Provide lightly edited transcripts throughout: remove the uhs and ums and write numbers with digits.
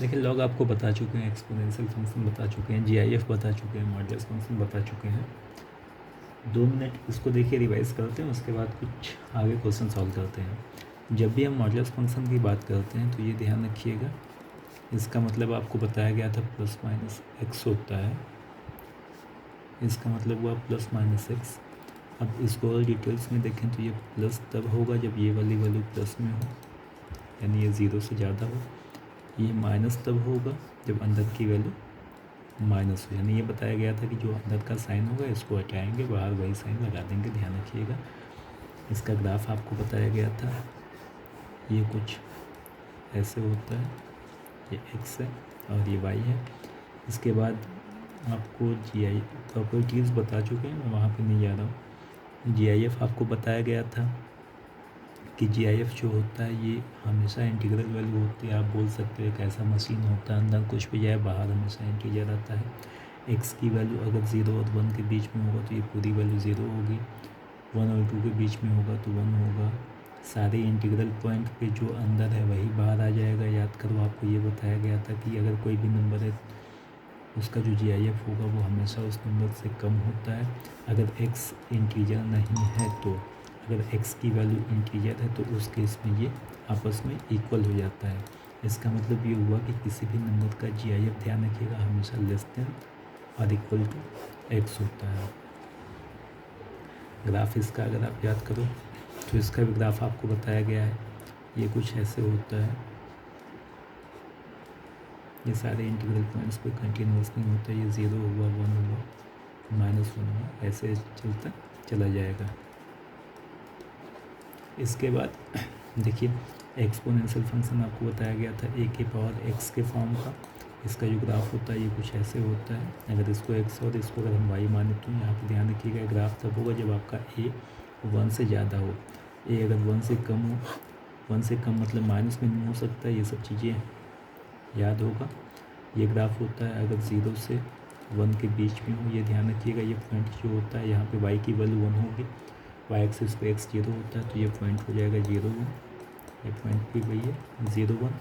देखिए लॉग आपको बता चुके हैं, एक्सपोनेंशियल फंक्शन बता चुके हैं, जीआईएफ बता चुके हैं, मॉडुलस फंक्शन बता चुके हैं। 2 मिनट इसको देखिए रिवाइज करते हैं, उसके बाद कुछ आगे क्वेश्चन सॉल्व करते हैं। जब भी हम मॉडुलस फंक्शन की बात करते हैं तो ये ध्यान रखिएगा, इसका मतलब आपको बताया गया था प्लस माइनस एक्स होता है, इसका मतलब हुआ प्लस माइनस एक्स। अब इसको और डिटेल्स में देखें तो ये प्लस तब होगा जब ये वाली वैल्यू प्लस में हो, यानी ये 0 से ज़्यादा हो। ये माइनस तब होगा जब अंदर की वैल्यू माइनस हो, यानी ये बताया गया था कि जो अंदर का साइन होगा इसको हटाएंगे, बाहर वही साइन लगा देंगे, ध्यान रखिएगा। इसका ग्राफ आपको बताया गया था, ये कुछ ऐसे होता है, ये एक्स है और ये वाई है। इसके बाद आपको जीआई प्रॉपर्टीज़ बता चुके हैं, मैं वहाँ पे नहीं जा रहा हूँ। जीआईएफ आपको बताया गया था कि जीआईएफ जो होता है ये हमेशा इंटीग्रल वैल्यू होती है। आप बोल सकते हो एक ऐसा मशीन होता है, अंदर कुछ भी जाए बाहर हमेशा इंटीजर आता है। एक्स की वैल्यू अगर 0 और 1 के बीच में होगा तो ये पूरी वैल्यू 0 होगी, 1 और 2 के बीच में होगा तो 1 होगा। सारे इंटीग्रल पॉइंट पे जो अंदर है वही बाहर आ जाएगा। याद करो आपको ये बताया गया था कि अगर कोई भी नंबर है उसका जो जीआईएफ होगा वो हमेशा उस नंबर से कम होता है। अगर एक्स इंटीजर नहीं है तो, अगर x की वैल्यू इंटीजर है तो उस केस में ये आपस में इक्वल हो जाता है। इसका मतलब ये हुआ कि किसी भी नंबर का जीआईएफ ध्यान रखिएगा हमेशा लेस देन और इक्वल टू x होता है। ग्राफ इसका अगर आप याद करो तो इसका भी ग्राफ आपको बताया गया है, ये कुछ ऐसे होता है। ये सारे इंटीग्रल पॉइंट्स पे कंटिन्यूस नहीं होता, ये 0 हुआ, 1 हुआ, -1 हुआ, ऐसे चलता चला जाएगा। इसके बाद देखिए एक्सपोनेंशियल फंक्शन आपको बताया गया था a के पावर x के फॉर्म का। इसका जो ग्राफ होता है ये कुछ ऐसे होता है। अगर इसको x और इसको अगर हम y माने तो यहाँ पर ध्यान रखिएगा ग्राफ तब होगा जब आपका a 1 से ज़्यादा हो। a अगर 1 से कम हो, 1 से कम मतलब माइनस में नहीं हो सकता, ये सब चीज़ें याद होगा। ये ग्राफ होता है अगर 0 से 1 के बीच में हो, ये ध्यान रखिएगा। ये पॉइंट जो होता है यहाँ पे y की वैल्यू 1 होगी, वाई एक्सिस पे x 0 होता है तो ये पॉइंट हो जाएगा 0 1, ये पॉइंट भी वही है 0 1।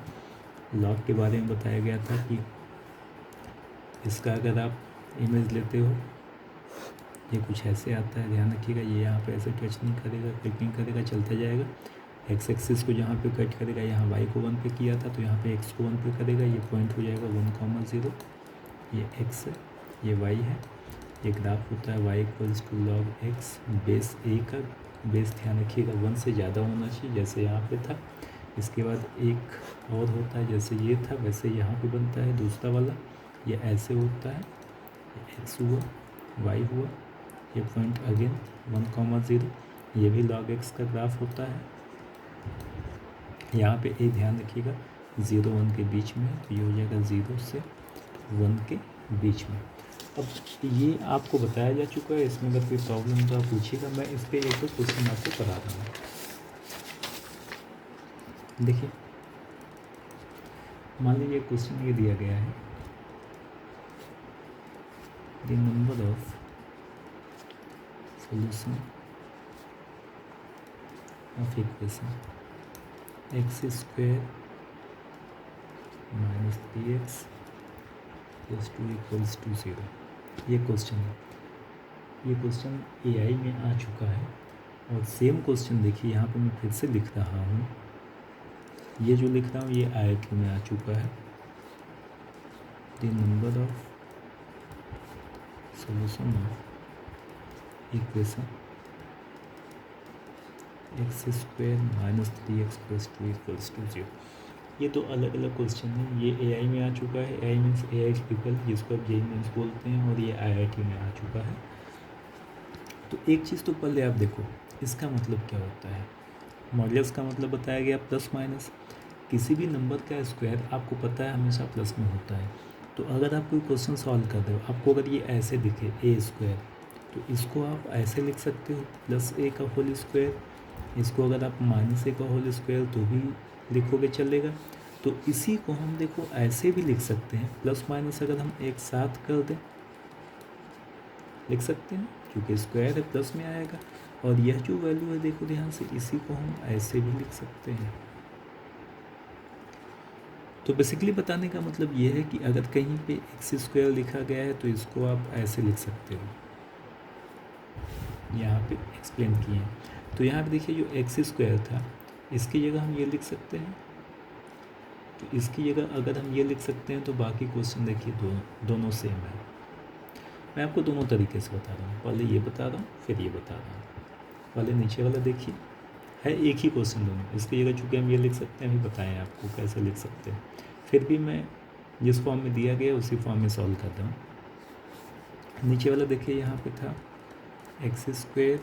लॉग के बारे में बताया गया था कि इसका अगर आप इमेज लेते हो ये कुछ ऐसे आता है, ध्यान रखिएगा। ये यहाँ पे ऐसे टच नहीं करेगा, कट नहीं करेगा, चलता जाएगा। एक्स एक्सिस को जहाँ पे कट करेगा, यहाँ वाई को 1 पे किया था तो यहाँ पे एक्स को 1 पे करेगा, ये पॉइंट हो जाएगा 1,0। ये एक्स है, ये वाई है। ये ग्राफ होता है y equals to log x base a का। बेस ध्यान रखिएगा 1 से ज़्यादा होना चाहिए जैसे यहाँ पे था। इसके बाद एक और होता है, जैसे ये था वैसे यहाँ पे बनता है दूसरा वाला, ये ऐसे होता है, x हुआ, y हुआ, ये पॉइंट अगेन 1,0। ये भी लॉग एक्स का ग्राफ होता है। यहाँ पे a ध्यान रखिएगा 0 1 के बीच में है तो ये हो जाएगा 0 से 1 के बीच में। अब ये आपको बताया जा चुका है, इसमें अगर कोई प्रॉब्लम तो आप पूछिएगा, मैं इस पर एक दो क्वेश्चन आपको करा रहा हूँ। देखिए मान लीजिए क्वेश्चन ये दिया गया है, the number of solution of equation x square -3x + 2 = 0। ये क्वेश्चन है, ये क्वेश्चन एआई में आ चुका है। और सेम क्वेश्चन देखिए यहाँ पे मैं फिर से लिख रहा हूँ, ये जो लिख रहा हूँ ये आईआईटी में आ चुका है। The number of solution of equation x² - 3x + 2 = 0। ये तो अलग अलग क्वेश्चन है, ये एआई में आ चुका है। एआई मीन्स एआई पीपल, जिसको आप जेई मीन्स बोलते हैं, और ये आईआईटी में आ चुका है। तो एक चीज़ तो पहले आप देखो इसका मतलब क्या होता है। मॉडुलस का मतलब बताया गया प्लस माइनस। किसी भी नंबर का स्क्वायर आपको पता है हमेशा प्लस में होता है। तो अगर आप कोई क्वेश्चन सॉल्व कर रहे हो, आपको अगर ये ऐसे दिखे a², तो इसको आप ऐसे लिख सकते हो +a का होल स्क्वायर। इसको अगर आप -a का होल स्क्वायर तो भी लिखोगे चलेगा। तो इसी को हम देखो ऐसे भी लिख सकते हैं, प्लस माइनस अगर हम एक साथ कर दें लिख सकते हैं, क्योंकि स्क्वायर है प्लस में आएगा। और यह जो वैल्यू है देखो ध्यान से, इसी को हम ऐसे भी लिख सकते हैं। तो बेसिकली बताने का मतलब ये है कि अगर कहीं पे एक्स स्क्वायर लिखा गया है तो इसको आप ऐसे लिख सकते हो, यहाँ पे एक्सप्लेन किए हैं। तो यहाँ पे देखिए जो एक्स स्क्वायर था इसकी जगह हम ये लिख सकते हैं, तो इसकी जगह अगर हम ये लिख सकते हैं तो बाकी क्वेश्चन देखिए दोनों सेम है। मैं आपको दोनों तरीके से बता रहा हूँ, पहले ये बता रहा हूँ फिर ये बता रहा हूँ। पहले नीचे वाला देखिए, है एक ही क्वेश्चन दोनों, इसकी जगह चूँकि हम ये लिख सकते हैं, अभी बताएं आपको कैसे लिख सकते हैं। फिर भी मैं जिस फॉर्म में दिया गया उसी फॉर्म में सॉल्व करता हूँ। नीचे वाला देखिए यहाँ पे था एक्स स्क्वायर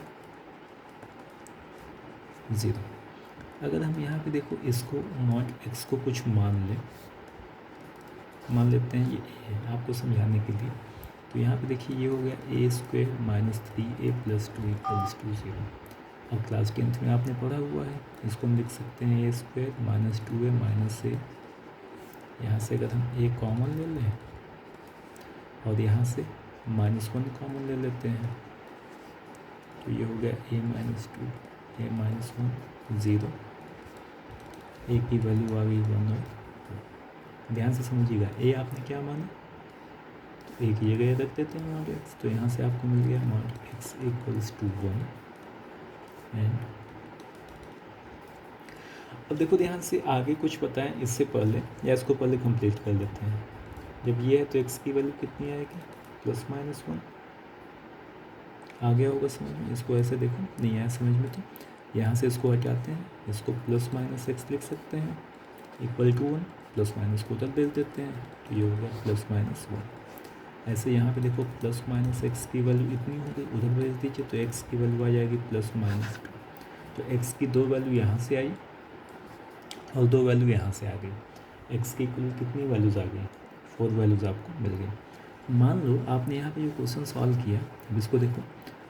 0। अगर हम यहाँ पे देखो इसको नॉट एक्स को कुछ मान लेते हैं, ये ए है आपको समझाने के लिए। तो यहाँ पे देखिए ये हो गया a square minus 3a plus 2 equals to 0। अब क्लास 10th में आपने पढ़ा हुआ है, इसको हम लिख सकते हैं ए स्क्वायर माइनस 2a माइनस ए। यहाँ से अगर हम ए कॉमन ले लें और यहाँ से -1 कॉमन ले लेते हैं तो ये हो गया a माइनस 2 a माइनस 1 0। ए की वैल्यू आ गई 1 और 2। ध्यान से समझिएगा, ए आपने क्या माना, तो ए की जगह रख देते हैं नॉट एक्स, तो यहाँ से आपको मिल गया not x equals to 1। And अब देखो ध्यान से आगे कुछ बताएं इससे पहले, या इसको पहले कंप्लीट कर लेते हैं। जब ये है तो एक्स की वैल्यू कितनी आएगी, +-1 आ गया होगा समझ में। इसको ऐसे देखो, नहीं आया समझ में तो यहाँ से इसको हटाते हैं, इसको +-x लिख सकते हैं इक्वल टू 1, +- को उधर भेज देते हैं तो ये होगा +-1। ऐसे यहाँ पे देखो +-x की वैल्यू इतनी होगी, उधर भेज दीजिए तो x की वैल्यू आ जाएगी +-2। तो x की 2 वैल्यू यहाँ से आई और 2 वैल्यू यहाँ से आ गई। x की कुल कितनी वैल्यूज़ आ गई, 4 वैल्यूज़ आपको मिल गई। मान लो आपने यहाँ पे जो क्वेश्चन सॉल्व किया, अब इसको देखो,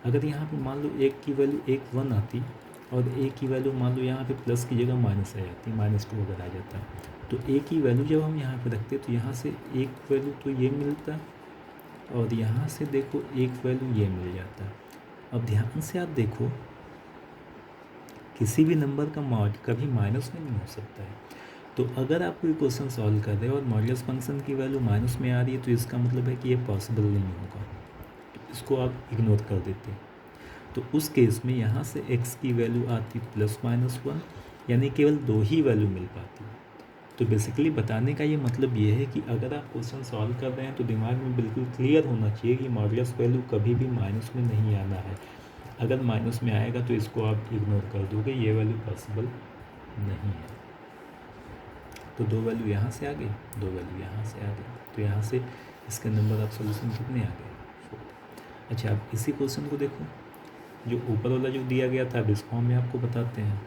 अगर यहाँ पे मान लो एक की वैल्यू 1 आती और ए की वैल्यू मान लो यहाँ पे प्लस की जगह माइनस आ जाती, -2 अगर आ जाता तो ए की वैल्यू जब हम यहाँ पे रखते तो यहाँ से एक वैल्यू तो ये मिलता और यहाँ से देखो एक वैल्यू ये मिल जाता। अब ध्यान से आप देखो, किसी भी नंबर का मॉड कभी माइनस में नहीं हो सकता है। तो अगर आप कोई क्वेश्चन सॉल्व कर रहे हो और मॉडुलस फंक्शन की वैल्यू माइनस में आ रही है तो इसका मतलब है कि ये पॉसिबल नहीं होगा, तो इसको आप इग्नोर कर देते हैं। तो उस केस में यहाँ से x की वैल्यू आती +-1, यानी केवल 2 ही वैल्यू मिल पाती। तो बेसिकली बताने का ये मतलब ये है कि अगर आप क्वेश्चन सॉल्व कर रहे हैं तो दिमाग में बिल्कुल क्लियर होना चाहिए कि मॉडुलस वैल्यू कभी भी माइनस में नहीं आना है। अगर माइनस में आएगा तो इसको आप इग्नोर कर दोगे, ये वैल्यू पॉसिबल नहीं है। तो 2 वैल्यू यहाँ से आ गई, 2 वैल्यू यहाँ से आ गई, तो यहाँ से इसके नंबर ऑफ सोल्यूशन कितने आ गए, 4। अच्छा, अब इसी क्वेश्चन को देखो, जो ऊपर वाला जो दिया गया था अब इस फॉर्म में आपको बताते हैं।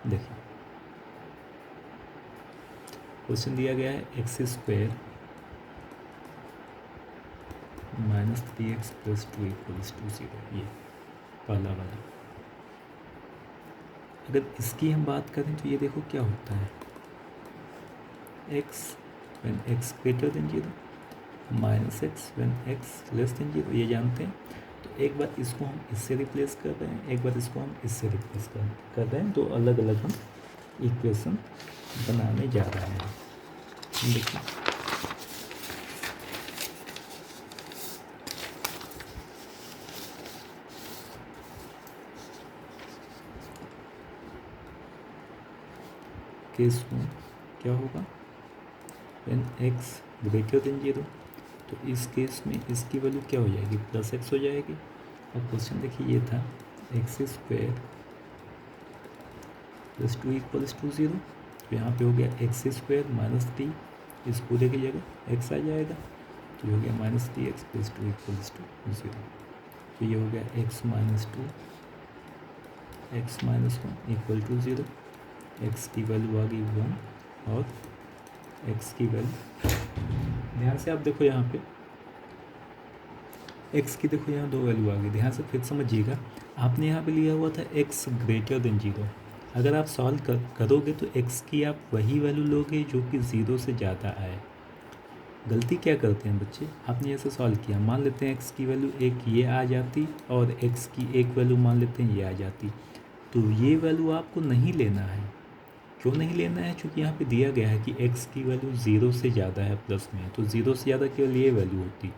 देखिए क्वेश्चन दिया गया है एक्स स्क्वायर -3x + 2 = 0, ये पहला वाला। अगर इसकी हम बात करें तो ये देखो क्या होता है, x when x greater than 0 -x when x less than 0, ये जानते हैं। तो एक बार इसको हम इससे रिप्लेस कर रहे हैं, एक बार इसको हम इससे रिप्लेस कर रहे हैं, तो अलग अलग हम इक्वेशन बनाने जा रहे हैं। देखिए केस में क्या होगा, when x greater than 0, तो इस केस में इसकी वैल्यू क्या हो जाएगी, +x हो जाएगी। और क्वेश्चन देखिए ये था x² + 2 = 0, तो यहाँ पे हो गया x² -3, इस पूरे की जगह x आ जाएगा, तो ये हो गया -3x + 2 = 0। तो ये हो गया x - 2 x - 1 = 0, x की वैल्यू आ गई 1 और x की वैल्यू, ध्यान से आप देखो यहाँ पे x की देखो यहाँ 2 वैल्यू आ गई। ध्यान से फिर समझिएगा, आपने यहाँ पे लिया हुआ था x greater than 0। अगर आप सॉल्व करोगे तो x की आप वही वैल्यू लोगे जो कि 0 से ज़्यादा आए। गलती क्या करते हैं बच्चे, आपने ऐसे सॉल्व किया, मान लेते हैं x की वैल्यू 1 ये आ जाती और x की एक वैल्यू मान लेते हैं ये आ जाती, तो ये वैल्यू आपको नहीं लेना है। क्यों नहीं लेना है? क्योंकि यहाँ पे दिया गया है कि x की वैल्यू 0 से ज़्यादा है प्लस में है, तो 0 से ज़्यादा केवल ये वैल्यू होती।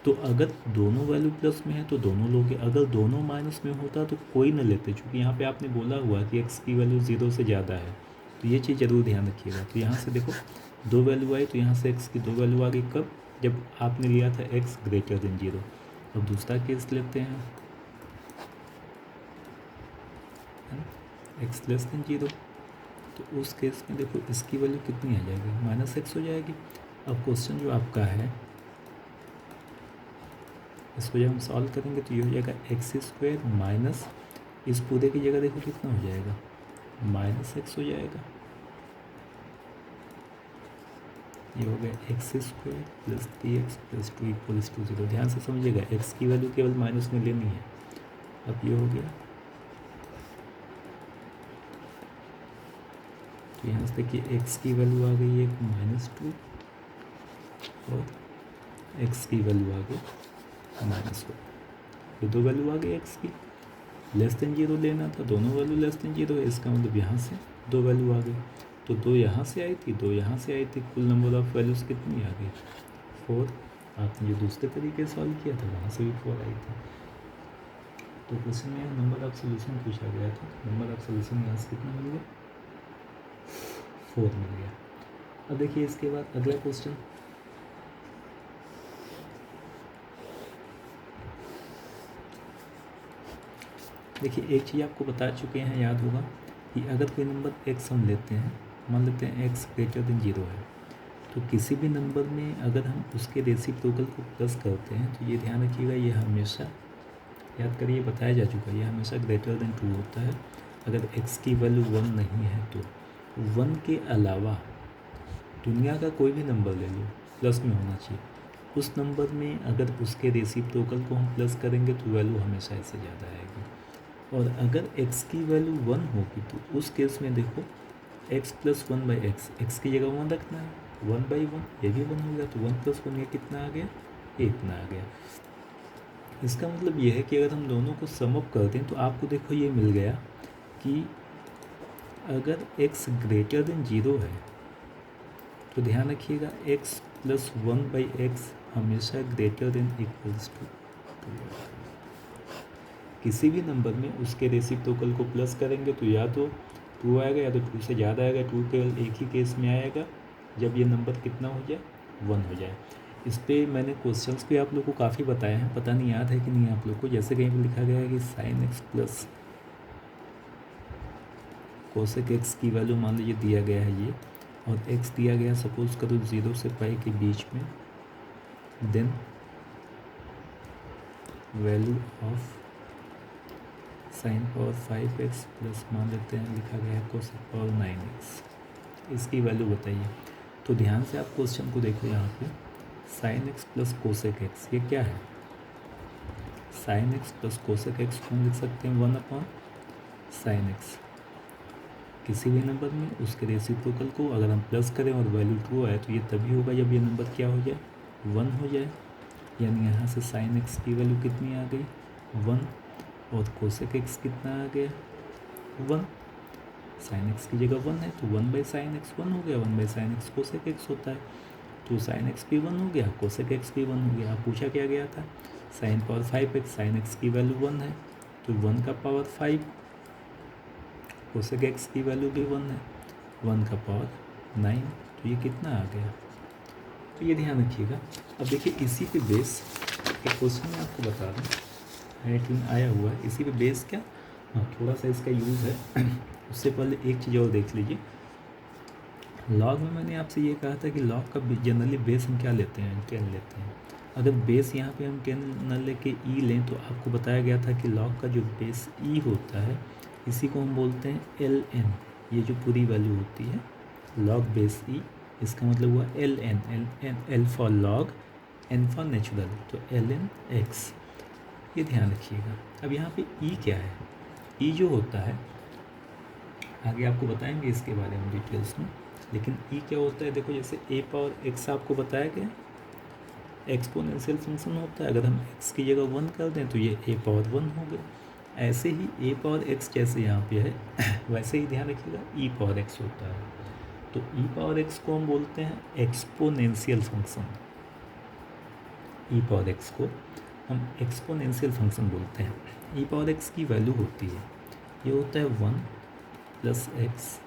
तो अगर दोनों वैल्यू प्लस में है तो दोनों लोगे, अगर दोनों माइनस में होता तो कोई न लेते, क्योंकि यहाँ पे आपने बोला हुआ कि x की वैल्यू 0 से ज़्यादा है। तो ये चीज़ ज़रूर ध्यान रखिएगा। तो यहाँ से देखो 2 वैल्यू आई, तो यहाँ से x की 2 वैल्यू आ गई। कब? जब आपने लिया था x ग्रेटर देन 0। अब दूसरा केस लेते हैं, है ना, x लेस देन 0। तो उस केस में देखो इसकी वैल्यू कितनी आ जाएगी? -x हो जाएगी। अब क्वेश्चन जो आपका है इसको जब हम सॉल्व करेंगे तो ये हो जाएगा x² माइनस इस पूरे की जगह देखो कितना हो जाएगा, -x हो जाएगा। ये हो गया x² plus 3x plus 2 equals to 0। ध्यान से समझिएगा, x की वैल्यू केवल माइनस में लेनी है। अब ये हो गया, तो यहाँ से देखिए x की वैल्यू आ गई है -2 और x की वैल्यू आ गई -1। ये दो वैल्यू आ गई x की। लेस देन 0 लेना था, दोनों वैल्यू लेस देन 0 है, इसका मतलब यहाँ से दो वैल्यू आ गई। तो 2 यहाँ से आई थी, 2 यहाँ से आई थी, कुल नंबर ऑफ वैल्यूज़ कितनी आ गई? 4। आपने जो दूसरे तरीके सॉल्व किया था वहाँ से भी 4 आई थी। तो क्वेश्चन में नंबर ऑफ सोल्यूशन पूछा गया था, नंबर ऑफ सोल्यूशन यहाँ से कितना मिल गया? 4 मिल गया। अब देखिए इसके बाद अगला क्वेश्चन, देखिए एक चीज़ आपको बता चुके हैं, याद होगा, कि अगर कोई नंबर x हम लेते हैं, मान लेते हैं x ग्रेटर देन 0 है, तो किसी भी नंबर में अगर हम उसके रेसिप्रोकल को प्लस करते हैं तो ये ध्यान रखिएगा, ये हमेशा याद करिए, बताया जा चुका है, ये हमेशा ग्रेटर देन 2 होता है। अगर x की वैल्यू 1 नहीं है तो 1 के अलावा दुनिया का कोई भी नंबर ले लो प्लस में होना चाहिए। उस नंबर में अगर उसके रेसिप्रोकल को हम प्लस करेंगे तो वैल्यू हमेशा इससे ज़्यादा आएगी। और अगर x की वैल्यू 1 होगी तो उस केस में देखो x प्लस 1/x, x की जगह 1 रखना है, 1/1 ये भी 1 हो गया, तो 1 प्लस 1 ये कितना आ गया? ये इतना आ गया। इसका मतलब ये है कि अगर हम दोनों को सम अप करते हैं तो आपको देखो ये मिल गया कि अगर x ग्रेटर देन 0 है तो ध्यान रखिएगा x प्लस 1/x हमेशा ग्रेटर देन इक्वल्स टू 2। किसी भी नंबर में उसके रेसिप्रोकल को प्लस करेंगे तो या तो 2 आएगा या तो 2 से ज़्यादा आएगा। 2 केवल एक ही केस में आएगा, जब ये नंबर कितना हो जाए? 1 हो जाए। इस पर मैंने क्वेश्चंस भी आप लोग को काफ़ी बताए हैं, पता नहीं याद है कि नहीं आप लोग को। जैसे कहीं पर लिखा गया है कि sin x plus cosec x की वैल्यू मान लीजिए दिया गया है ये, और x दिया गया सपोज करो 0 से पाई के बीच में, then value of sine power 5x plus मान लेते हैं लिखा गया है कोसेक पावर 9x, इसकी वैल्यू बताइए। तो ध्यान से आप क्वेश्चन को देखो, यहाँ पे sine x plus cosec x, ये क्या है? Sine x plus cosec x को हम लिख सकते हैं 1/sin x। किसी भी नंबर में उसके रेसिप्रोकल को अगर हम प्लस करें और वैल्यू 2 आए तो ये तभी होगा जब ये नंबर क्या हो जाए? 1 हो जाए। यानी यहाँ से साइन x की वैल्यू कितनी आ गई? 1। और कोसेक x कितना आ गया? 1। साइन x की जगह 1 है तो 1/sin x 1 हो गया, 1/sin x कोसेक x होता है, तो साइन x भी 1 हो गया, कोसेक x भी 1 हो गया। अब पूछा क्या गया था? Sine power 5x, sine x की वैल्यू 1 है तो 1 का पावर 5, कोसेक x की वैल्यू भी 1 है, 1 का पावर 9, तो ये कितना आ गया? तो ये ध्यान रखिएगा। अब देखिए इसी पे बेस एक क्वेश्चन मैं आपको बता दूँ, में आया हुआ है, इसी पे बेस क्या, हाँ थोड़ा सा इसका यूज़ है। उससे पहले एक चीज़ और देख लीजिए, लॉग में मैंने आपसे ये कहा था कि लॉग का जनरली बेस हम क्या लेते हैं? 10 लेते हैं। अगर बेस यहाँ पे हम 10 न लेके ई लें तो आपको बताया गया था कि लॉग का जो बेस ई होता है इसी को हम बोलते हैं ln। ये जो पूरी वैल्यू होती है लॉग बेस ई, इसका मतलब हुआ ln, l for log, n for natural, तो ln x, ये ध्यान रखिएगा। अब यहाँ पे ई क्या है? ई जो होता है आगे आपको बताएंगे इसके बारे में डिटेल्स में, लेकिन ई क्या होता है देखो, जैसे a पावर x आपको बताया गया एक्सपोनेंशियल फंक्शन होता है, अगर हम x की जगह 1 कर दें तो ये a पावर 1 हो गया। ऐसे ही ए पावर एक्स जैसे यहाँ पे है वैसे ही ध्यान रखिएगा ई पावर एक्स होता है। तो ई पावर एक्स को हम बोलते हैं एक्सपोनेंशियल फंक्शन। ई पावर एक्स को हम एक्सपोनेंशियल फंक्शन बोलते हैं। ई पावर एक्स की वैल्यू होती है, ये होता है 1 प्लस एक्स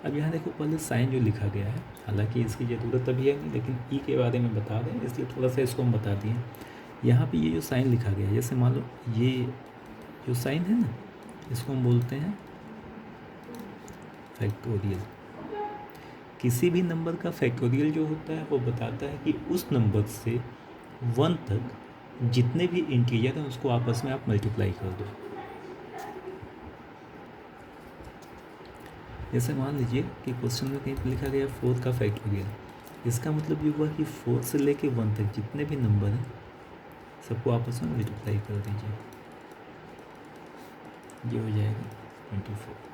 अब यहाँ देखो पहले साइन जो लिखा गया है, हालांकि इसकी ज़रूरत अभी है नहीं, लेकिन ई के बारे में बता दें इसलिए थोड़ा सा इसको हम बता दिए। यहाँ पे ये जो साइन लिखा गया है, जैसे मान लो ये जो साइन है ना, इसको हम बोलते हैं फैक्टोरियल। किसी भी नंबर का फैक्टोरियल जो होता है वो बताता है कि उस नंबर से 1 तक जितने भी इंटीजर हैं उसको आपस में आप मल्टीप्लाई कर दो। जैसे मान लीजिए कि क्वेश्चन में कहीं पर लिखा गया 4 का फैक्टोरियल, इसका मतलब ये हुआ कि 4 से लेके 1 तक जितने भी नंबर हैं सबको आपस में मल्टीप्लाई कर दीजिए, ये हो जाएगा 24।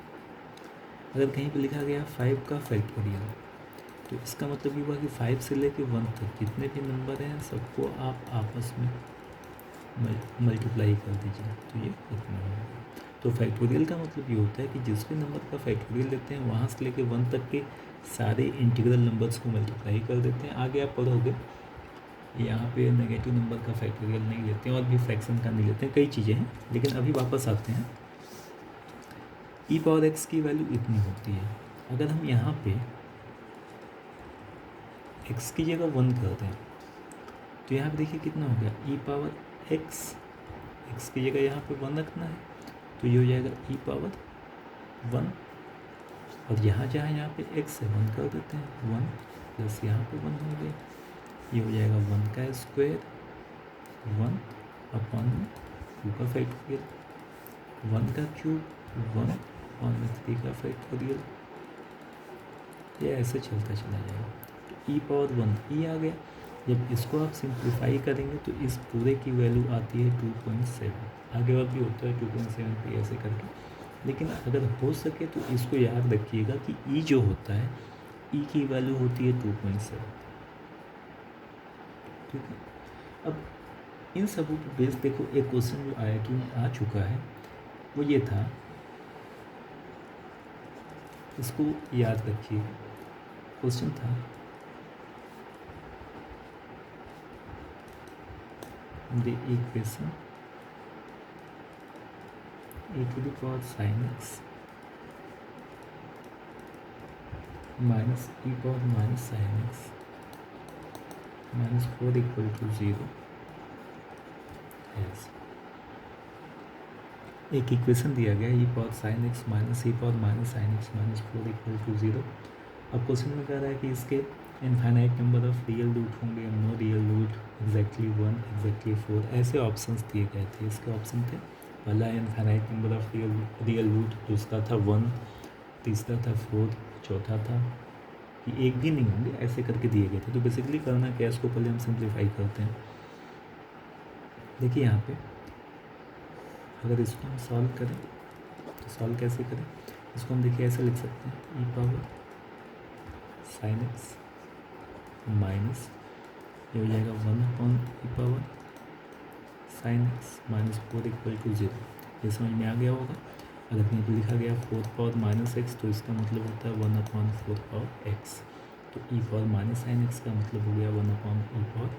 अगर कहीं पर लिखा गया 5 का फैक्टोरियल, तो इसका मतलब ये हुआ कि 5 से लेके 1 तक जितने भी नंबर हैं सबको आप आपस में मल्टीप्लाई कर दीजिए, तो ये इतना होगा। तो फैक्टोरियल का मतलब ये होता है कि जिस भी नंबर का फैक्टोरियल लेते हैं वहाँ से लेके 1 तक के सारे इंटीग्रल नंबर्स को मल्टीप्लाई कर देते हैं। आगे आप पढ़ोगे यहाँ पे नेगेटिव नंबर का फैक्टोरियल नहीं लेते हैं और भी फ्रैक्शन का नहीं लेते हैं, कई चीज़ें हैं। लेकिन अभी वापस आते हैं, ई पावर एक्स की वैल्यू इतनी होती है। अगर हम यहाँ पे एक्स की जगह 1 कर दें तो यहाँ पे देखिए कितना हो गया, ई पावर एक्स, एक्स की जगह यहाँ पे 1 रखना है तो ये हो जाएगा ई पावर 1, और यहाँ पे एक्स है 1 कर देते हैं, 1 प्लस यहाँ पे 1 हो गया, ये हो जाएगा 1 का स्क्वायर 1 अपॉन 2 का फैक्टोरियल, 1 का क्यूब 1 अपॉन 3 का फैक्टोरियल, ये ऐसे चलता चला जाएगा। तो ई पावर 1 ई आ गया। जब इसको आप सिंप्लीफाई करेंगे तो इस पूरे की वैल्यू आती है 2.7। आगे और भी होता है 2.7 पे ऐसे करके, लेकिन अगर हो सके तो इसको याद रखिएगा कि ई जो होता है ई की वैल्यू होती है 2.7। ठीक है, अब इन सबों पर बेस देखो एक क्वेश्चन जो IIT में आ चुका है वो ये था, इसको याद रखिएगा। क्वेश्चन था the equation e to the power sin x minus e power minus sin x minus 4 equal to 0 है। एक इक्वेशन दिया गया e power sine x minus e power minus sine x minus 4 equal to 0। अब question में कह रहा है कि इसके infinite number of real root होंगे, no real root, exactly 1, exactly 4, ऐसे ऑप्शंस दिए गए थे। इसके ऑप्शन थे, पहला infinite number of real root, दूसरा था 1, तीसरा था 4, चौथा था कि एक भी नहीं होंगे, ऐसे करके दिए गए थे। तो बेसिकली करना क्या है, इसको पहले हम सिंप्लीफाई करते हैं। देखिए यहाँ पे अगर इसको हम सॉल्व करें तो सॉल्व कैसे करें, इसको हम देखिए ऐसे लिख सकते हैं, e power sine x minus ये हो जाएगा 1 upon e power sine x minus 4 equal to 0। ये समझ में आ गया होगा। अगर कहीं पर लिखा गया 4 पावर माइनस एक्स तो इसका मतलब होता है 1 अपॉन 4 पावर एक्स। तो ई पावर माइनस साइन एक्स का मतलब हो गया 1 upon e power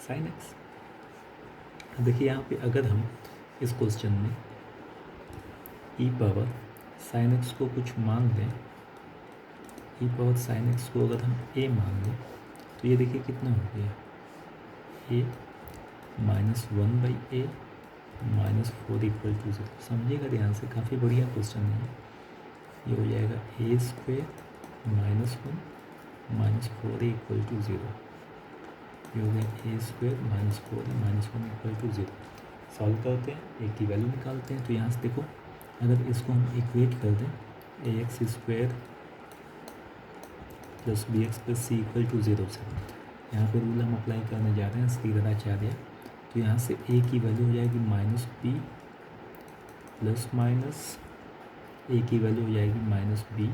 sine x. देखिए यहाँ पे अगर हम इस क्वेश्चन में ई पावर साइन एक्स को कुछ मान लें, ई पावर साइन एक्स को अगर हम ए मान लें तो ये देखिए कितना हो गया, a minus 1/a minus 4 equal to 0। समझिएगा ध्यान से, काफ़ी बढ़िया क्वेश्चन है। ये हो जाएगा a square minus 1 minus 4 equal to 0। ये हो गया a square minus 4 minus 1 equal to 0। Solve करते हैं, ए की वैल्यू निकालते हैं। तो यहाँ से देखो अगर इसको हम इक्वेट कर दें a x square plus b x plus c equal to 0 से, यहाँ पे रूल हम अप्लाई करने जा रहे हैं श्रीधराचार्य। तो यहाँ से ए की वैल्यू हो जाएगी minus b plus minus a की वैल्यू हो जाएगी minus b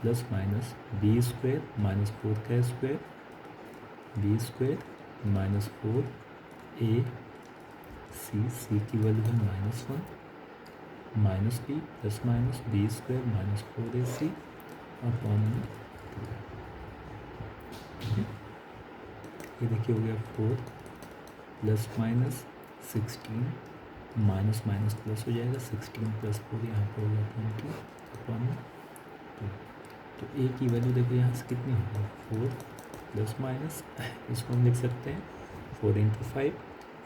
plus minus b square minus 4 का square b square minus 4 a c की वैल्यू है -1 minus b plus minus b square minus 4ac upon में 2। ये देखिए हो गया 4 plus minus 16 minus minus plus हो जाएगा 16 प्लस 4 यहाँ पर हो गया 20 अपॉन में 2। तो ए की वैल्यू देखो यहाँ से कितनी होगी 4 प्लस माइनस, इसको हम लिख सकते हैं 4 इंटू 5,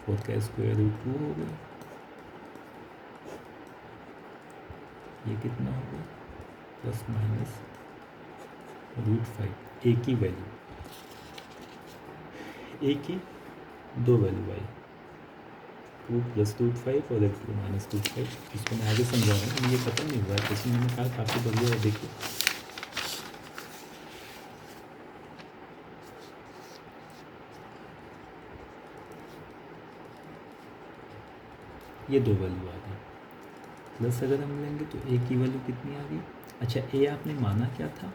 4 का स्क्वायर रूट 2 हो गया। ये कितना हो गया प्लस माइनस √5। ए की वैल्यू, ए की दो वैल्यू आई 2 प्लस √5 और 2 माइनस √5। इसको मैं आगे समझा रहा हूँ, ये खत्म नहीं हुआ है, क्वेश्चन मैंने कहा काफ़ी बढ़िया है। देखिए ये दो वैल्यू आ गई, प्लस अगर हम लेंगे तो ए की वैल्यू कितनी आ गई। अच्छा ए आपने माना क्या था,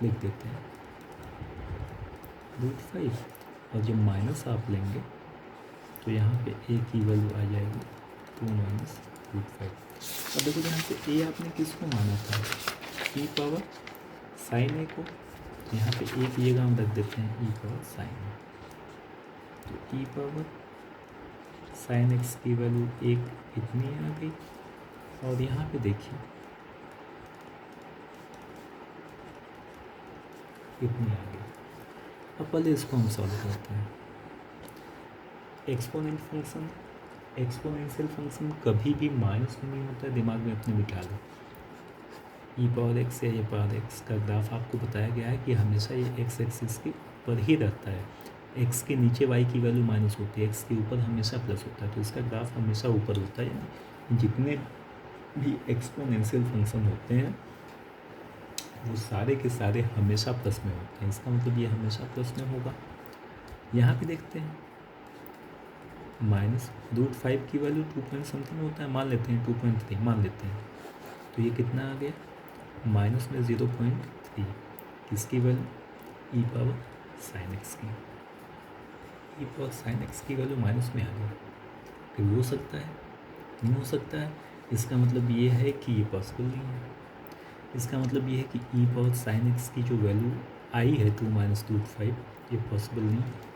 लिख देते हैं √5, और जब माइनस आप लेंगे तो यहाँ पे ए की वैल्यू आ जाएगी 2 माइनस √5। अब देखो यहाँ पे ए आपने किसको माना था, ई पावर साइन ए को, यहाँ पे ए की जगह हम रख देते हैं ई पावर साइन ए। तो ई पावर साइन एक्स की वैल्यू एक इतनी आ गई, और यहाँ पे देखिए इतनी आ गई। अब पहले इसको हम सॉल्व करते हैं। एक्सपोनेंट फंक्शन, एक्सपोनेंशियल फंक्शन कभी भी माइनस में नहीं होता है, दिमाग में अपने बिठा लो। ई पावर एक्स या ए पावर एक्स का ग्राफ आपको बताया गया है कि हमेशा ये एक्स एक्सिस के ऊपर ही रहता है। एक्स के नीचे वाई की वैल्यू माइनस होती है, एक्स के ऊपर हमेशा प्लस होता है, तो इसका ग्राफ हमेशा ऊपर होता है। यानी जितने भी एक्सपोनेंशियल फंक्शन होते हैं वो सारे के सारे हमेशा प्लस में होते हैं, इसका मतलब ये हमेशा प्लस में होगा। यहाँ पे देखते हैं माइनस √5 की वैल्यू 2 पॉइंट समथिंग होता है, मान लेते हैं 2.3 मान लेते हैं, तो ये कितना आ गया माइनस में 0.3, किसकी वैल्यू ई पावर साइन एक्स की, ई पावर साइन एक्स की वैल्यू माइनस में आ गई। फिर हो सकता है, नहीं हो सकता है, इसका मतलब ये है कि ये पॉसिबल नहीं है। इसका मतलब ये है कि ई पावर साइन एक्स की जो वैल्यू आई है 2 माइनस √5, ये पॉसिबल नहीं है।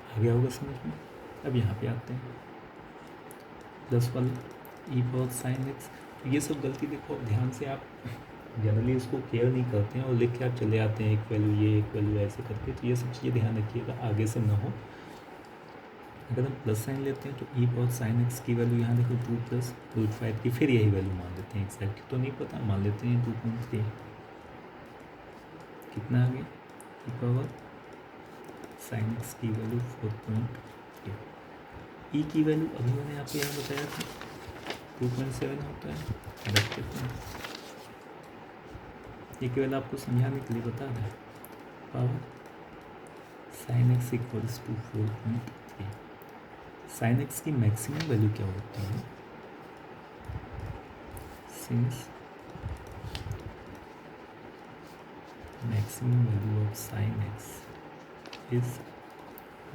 आ गया होगा समझ में। अब यहाँ पे आते हैं प्लस वाला ई पावर साइन एक्स। तो ये सब गलती देखो ध्यान से, आप जनरली इसको केयर नहीं करते हैं और लिख के आप चले आते हैं एक वैल्यू ये एक वैल्यू ऐसे करके, तो ये सब चीज़ें ध्यान रखिएगा आगे से ना हो। अगर हम प्लस साइन लेते हैं तो ई पावर साइन एक्स की वैल्यू यहाँ देखो 2 प्लस √5 की, फिर यही वैल्यू मान लेते हैं, एग्जैक्ट तो नहीं पता, मान लेते हैं 2.3, कितना आ गया ई पावर साइन एक्स की वैल्यू 4.8। ई की वैल्यू अभी मैंने आपको यहाँ बताया था 2.7 होता है, रख देते हैं, ये केवल आपको समझाने के लिए बता दें। Power sine x equals to 4.3। Sine x की मैक्सिमम वैल्यू क्या होती है, since maximum value of sine x is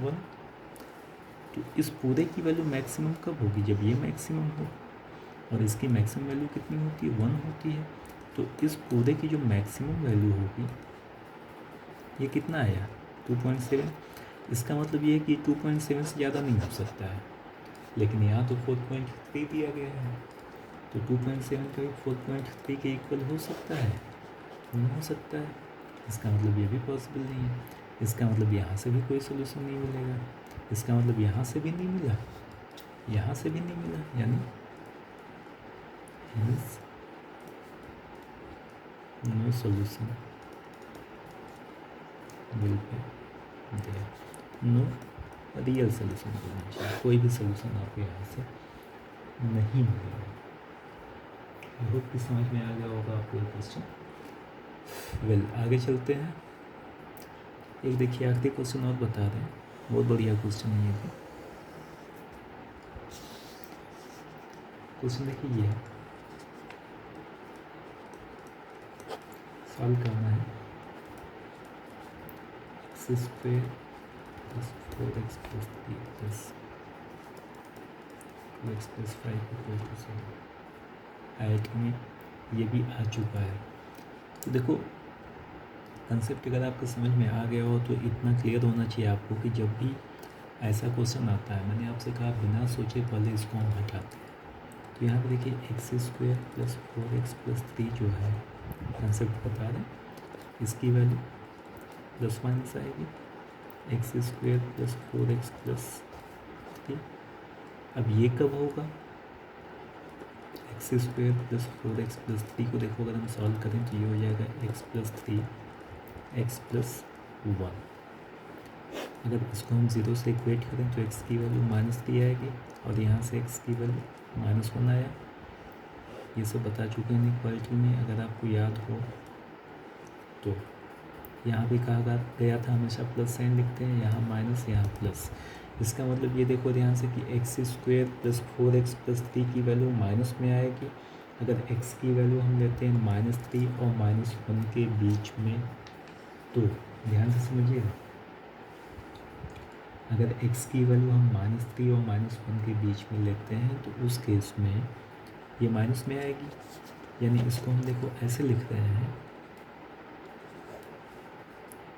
1, तो इस पूरे की वैल्यू मैक्सिमम कब होगी, जब ये मैक्सिमम हो, और इसकी मैक्सिमम वैल्यू कितनी होती है 1 होती है। तो इस पूरे की जो मैक्सिमम वैल्यू होगी ये कितना आया 2.7। इसका मतलब ये है कि 2.7 से ज़्यादा नहीं हो सकता है, लेकिन यहाँ तो 4.3 दिया गया है, तो 2.7 का भी 4.3 के इक्वल हो सकता है, नहीं हो सकता है। इसका मतलब ये भी पॉसिबल नहीं है। इसका मतलब यहाँ से भी कोई सोल्यूशन नहीं मिलेगा, इसका मतलब यहाँ से भी नहीं मिला, यहाँ से भी नहीं मिला, यानी no solution will be there, no real solution बोलना चाहिए, कोई भी सोल्यूशन आपको यहाँ से नहीं मिलेगा। आई होप कि समझ में आ गया होगा आपको ये क्वेश्चन। वेल आगे चलते हैं। एक देखिए आखिरी क्वेश्चन और बता रहे हैं, बहुत बढ़िया क्वेश्चन है ये भी। क्वेश्चन देखिए ये है, सॉल्व करना है x square plus 4x plus 3 plus 2x plus 5 equal to 7। IIT में ये भी आ चुका है। तो देखो कंसेप्ट अगर आपको समझ में आ गया हो तो इतना क्लियर होना चाहिए आपको कि जब भी ऐसा क्वेश्चन आता है, मैंने आपसे कहा बिना सोचे पहले इसको हम हटाते हैं। तो यहाँ पे देखिए x square plus 4x plus 3 जो है कंसेप्ट बता रहे हैं, इसकी वैल्यू प्लस माइनस आएगी x square plus 4x plus 3। अब ये कब होगा? X square plus 4x plus 3 को देखो अगर हम सॉल्व करें तो ये हो जाएगा एक्स प्लस 3 एक्स प्लस 1। अगर इसको हम 0 से इक्वेट करें तो x की वैल्यू -3 आएगी और यहाँ से x की वैल्यू -1 आया। ये सब बता चुके हैं इक्वालिटी में, अगर आपको याद हो तो। यहाँ भी कहा गया था हमेशा प्लस साइन लिखते हैं, यहाँ माइनस यहाँ प्लस। इसका मतलब ये देखो ध्यान से कि x square plus 4x plus 3 की वैल्यू माइनस में आएगी। अगर x की वैल्यू हम लेते हैं -3 और -1 के बीच में, तो ध्यान से समझिएगा, अगर x की वैल्यू हम -3 और -1 के बीच में लेते हैं तो उस केस में ये माइनस में आएगी। यानी इसको हम देखो ऐसे लिख रहे हैं,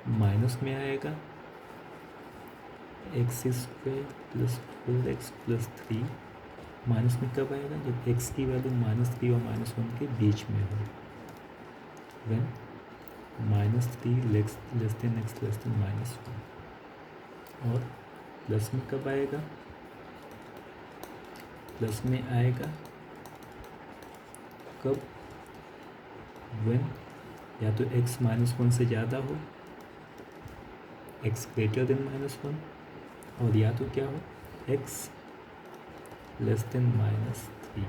माइनस में आएगा x square plus 4x plus 3। Minus में कब आएगा? जब x की वैल्यू -3 और -1 के बीच में हो। When -3 less then x less than -1। और प्लस में कब आएगा? प्लस में आएगा कब? व्हेन या तो x -1 से ज़्यादा हो, x ग्रेटर देन -1, और या तो क्या हो x लेस देन -3।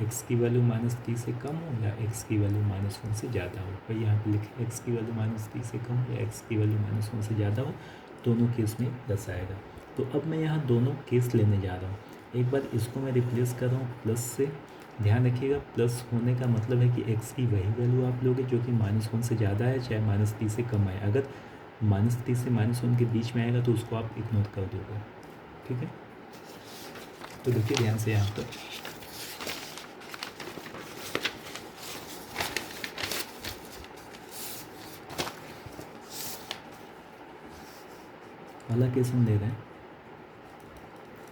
x की वैल्यू -3 से कम हो या x की वैल्यू -1 से ज़्यादा हो। भाई यहाँ पे लिखे x की वैल्यू -3 से कम हो या x की वैल्यू -1 से ज़्यादा हो, दोनों केस में प्लस आएगा। तो अब मैं यहाँ दोनों केस लेने जा रहा हूँ। एक बार इसको मैं रिप्लेस कर रहा हूँ प्लस से। ध्यान रखिएगा प्लस होने का मतलब है कि x की वही वैल्यू आप लोगे जो कि -1 से ज़्यादा है चाहे -3 से कम है। अगर -3 से -1 के बीच में आएगा तो उसको आप इग्नोर कर दोगे, ठीक है। तो देखिए ध्यान से यहाँ पर पहला केस हम ले रहे हैं,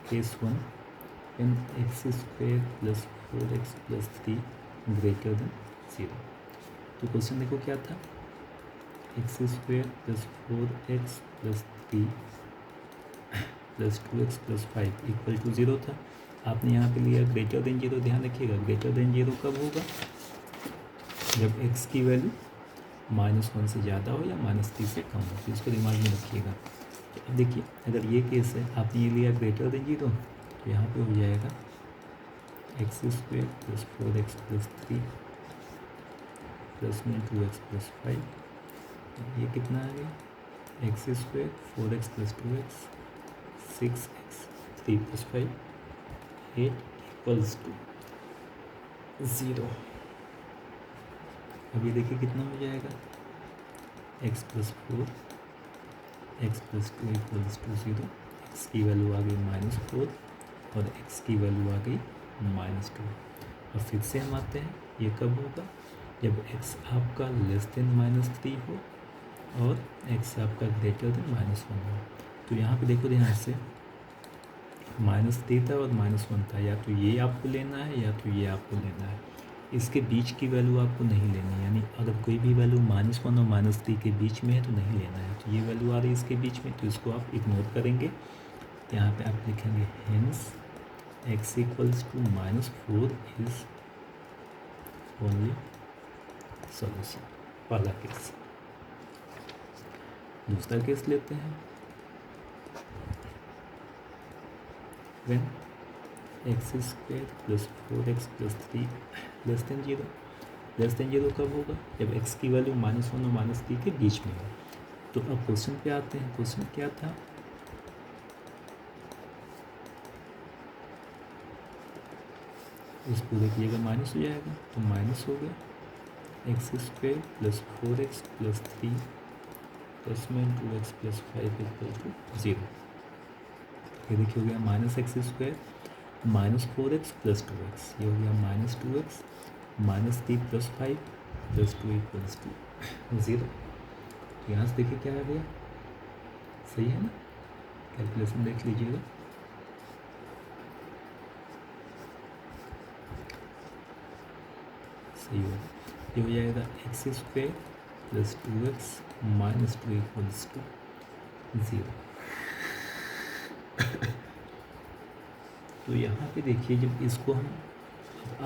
case 1, and x square plus 4x plus 3 greater than 0। तो क्वेश्चन देखो क्या था, x square plus 4x plus 3 plus 2x plus 5 equal to 0 था। आपने यहाँ पे लिया ग्रेटर देन 0। ध्यान रखिएगा ग्रेटर देन 0 कब होगा? जब x की वैल्यू -1 से ज़्यादा हो या -3 से कम हो। तो इसको दिमाग में रखिएगा। अब देखिए अगर ये केस है, आपने ये लिया ग्रेटर देन 0, तो यहाँ पे हो जाएगा x square plus 4x plus 3 plus में 2x प्लस 5। ये कितना आ गया? X square 4x plus 2x 6x 3 plus 5 8 equals to 0। अब ये देखिए कितना हो जाएगा? x plus 4 x plus 2 equals to 0। एक्स की वैल्यू आ गई -4 और x की वैल्यू आ गई -2। और फिर से हम आते हैं, ये कब होगा? जब x आपका लेस देन -3 हो और x आपका ग्रेटर देन -1 हो। तो यहाँ पे देखो ध्यान से -3 था और -1 था, या तो ये आपको लेना है या तो ये आपको लेना है। इसके बीच की वैल्यू आपको नहीं लेनी, यानी अगर कोई भी वैल्यू -1 और -3 के बीच में है तो नहीं लेना है। तो ये वैल्यू आ रही है इसके बीच में, तो इसको आप इग्नोर करेंगे। तो यहाँ पे आप लिखेंगे hence x equals to -4 is only solution. पहला केस। दूसरा केस लेते हैं, when x square plus 4x plus 3 less than 0। Less than 0 कब होगा? जब x की वैल्यू -1 और -3 के बीच में हो। तो अब क्वेश्चन पे आते हैं। क्वेश्चन क्या था? इस पूरे की जगह माइनस हो जाएगा, तो माइनस हो गया x square plus 4x plus 3 plus में 2x प्लस 5 इक्वल टू 0। ये देखिए हो गया minus x square minus 4x plus 2x, ये हो गया minus 2x minus 3 plus 5 plus 2 equals to 0। तो यहाँ से देखिए क्या आ गया, सही है ना, कैलकुलेशन देख लीजिएगा। सही होगा, ये हो जाएगा x square plus 2x minus 2 equals to 0। तो यहाँ पे देखिए जब इसको हम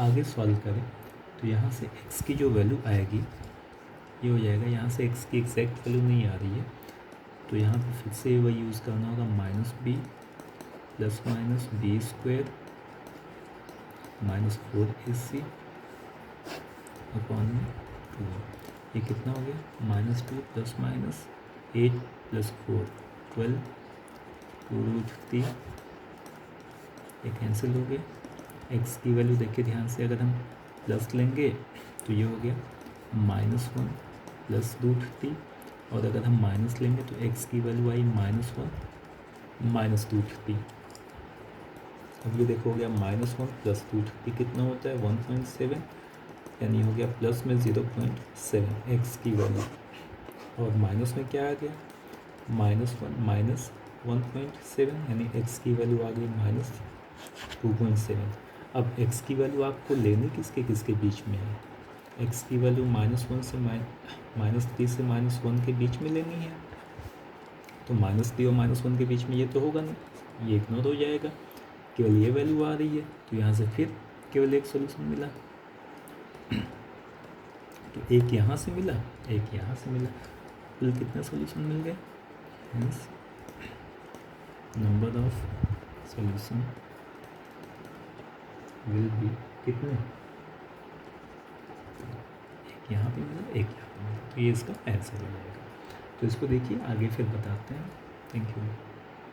आगे सॉल्व करें तो यहाँ से x की जो वैल्यू आएगी ये हो जाएगा, यहाँ से x की एग्जैक्ट वैल्यू नहीं आ रही है तो यहाँ पे फिर से वही यूज़ करना होगा, minus b plus minus b square minus 4ac upon 2। ये कितना हो गया, minus 2 plus minus 8 plus 4 12 2 root 3, ये कैंसिल हो गया। x की वैल्यू देखिए ध्यान से, अगर हम प्लस लेंगे तो ये हो गया माइनस 1 प्लस रूट 3, और अगर हम माइनस लेंगे तो x की वैल्यू आई माइनस 1 माइनस रूट 3। अब ये देखो हो गया माइनस 1 प्लस रूट 3 कितना होता है 1.7, यानी हो गया प्लस में 0.7 x की वैल्यू, और माइनस में क्या आ गया माइनस 1 माइनस 1.7, यानी x की वैल्यू आ गई माइनस 2.7। अब x की वैल्यू आपको लेनी किसके किसके बीच में है, x की वैल्यू -1 से -3 से -1 के बीच में लेनी है। तो -3 और -1 के बीच में ये तो होगा नहीं, ये इग्नोर हो जाएगा, केवल ये वैल्यू आ रही है। तो यहाँ से फिर केवल एक सॉल्यूशन मिला, तो एक यहाँ से मिला एक यहाँ से मिला, कुल कितने सॉल्यूशन मिल गए, means number of solution will be कितने, एक यहाँ पे मिला एक यहाँ पे मिला, तो ये इसका आंसर हो जाएगा। तो इसको देखिए आगे फिर बताते हैं। Thank you.